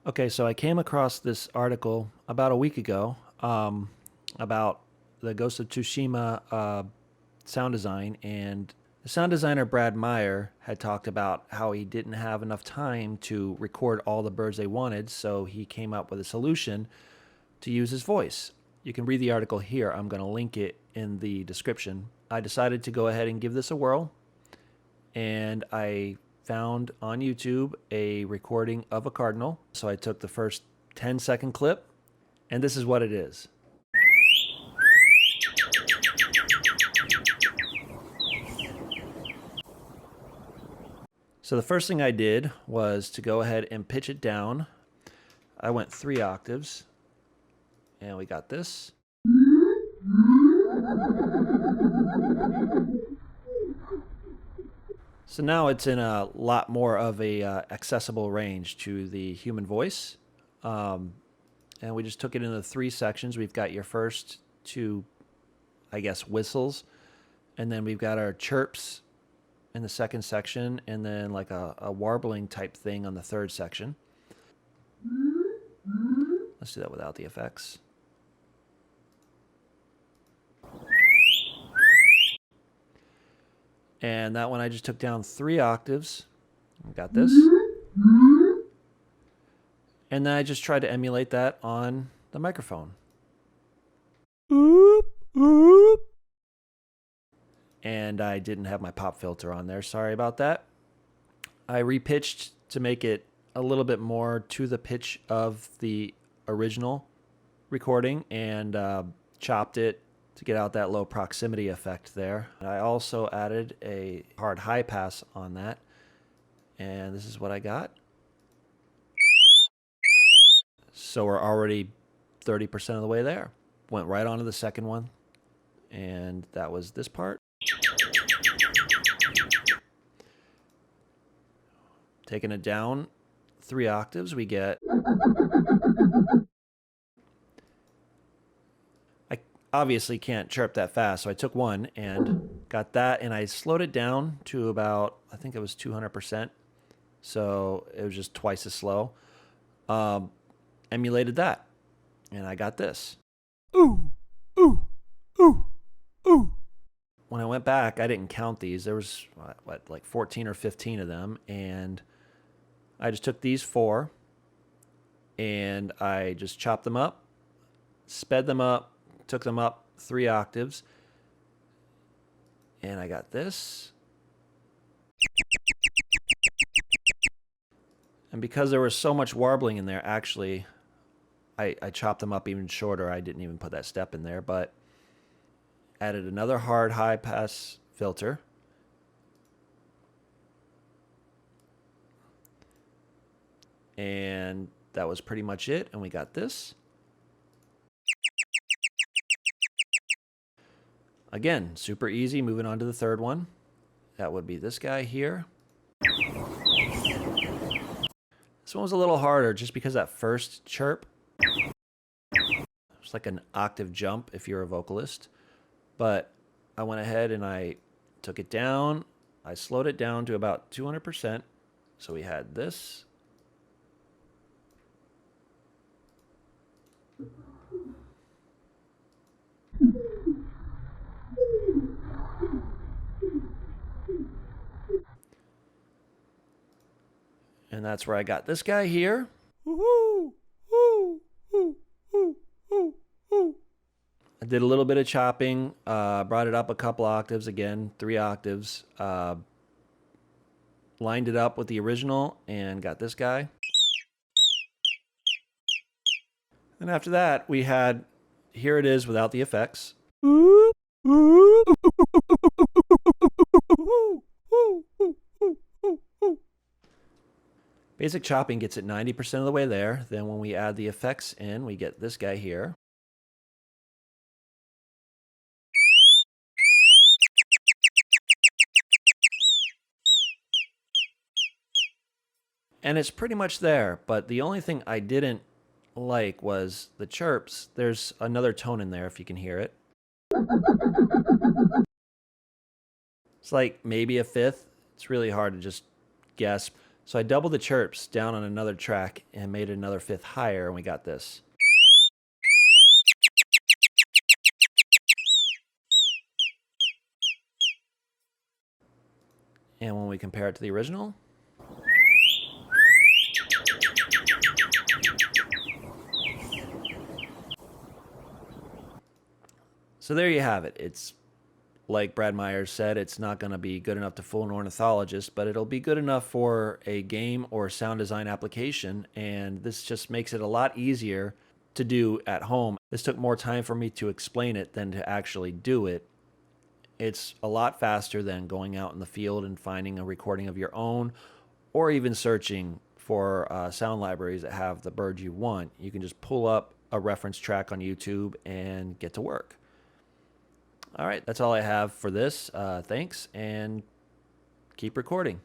Okay, so I came across this article about a week ago about the Ghost of Tsushima sound design, and the sound designer Brad Meyer had talked about how he didn't have enough time to record all the birds they wanted, so he came up with a solution to use his voice. You can read the article here. I'm going to link it in the description. I decided to go ahead and give this a whirl, and I found on YouTube a recording of a cardinal. So I took the first 10-second clip, and this is what it is. So the first thing I did was to go ahead and pitch it down. I went 3 octaves, and we got this. So now it's in a lot more of a accessible range to the human voice. And we just took it into 3 sections. We've got your first 2, I guess, whistles, and then we've got our chirps in the second section, and then like a warbling type thing on the third section. Let's do that without the effects. And that one I just took down 3 octaves. Got this. And then I just tried to emulate that on the microphone. And I didn't have my pop filter on there. Sorry about that. I repitched to make it a little bit more to the pitch of the original recording, and chopped it to get out that low proximity effect there. And I also added a hard high pass on that, and this is what I got. So we're already 30% of the way there. Went right on to the second one, and that was this part. Taking it down 3 octaves, we get... I obviously can't chirp that fast, so I took one and got that, and I slowed it down to about, I think it was 200%. So it was just twice as slow. Emulated that, and I got this. Ooh, ooh, ooh, ooh. When I went back, I didn't count these. There was, like 14 or 15 of them, and I just took these 4, and I just chopped them up, sped them up, took them up 3 octaves, and I got this. And because there was so much warbling in there, actually, I chopped them up even shorter. I didn't even put that step in there, but added another hard high pass filter. And that was pretty much it. And we got this. Again, super easy. Moving on to the third one. That would be this guy here. This one was a little harder just because that first chirp, it's like an octave jump if you're a vocalist. But I went ahead and I took it down. I slowed it down to about 200%. So we had this. And that's where I got this guy here. I did a little bit of chopping, brought it up a couple octaves, again, 3 octaves, lined it up with the original, and got this guy. And after that, we had, here it is without the effects. Basic chopping gets it 90% of the way there. Then when we add the effects in, we get this guy here. And it's pretty much there, but the only thing I didn't like was the chirps. There's another tone in there if you can hear it. It's like maybe a fifth. It's really hard to just guess. So I doubled the chirps down on another track and made it another fifth higher, and we got this. And when we compare it to the original, so there you have it. It's like Brad Myers said, it's not going to be good enough to fool an ornithologist, but it'll be good enough for a game or sound design application. And this just makes it a lot easier to do at home. This took more time for me to explain it than to actually do it. It's a lot faster than going out in the field and finding a recording of your own, or even searching for sound libraries that have the bird you want. You can just pull up a reference track on YouTube and get to work. All right, that's all I have for this. Thanks, and keep recording.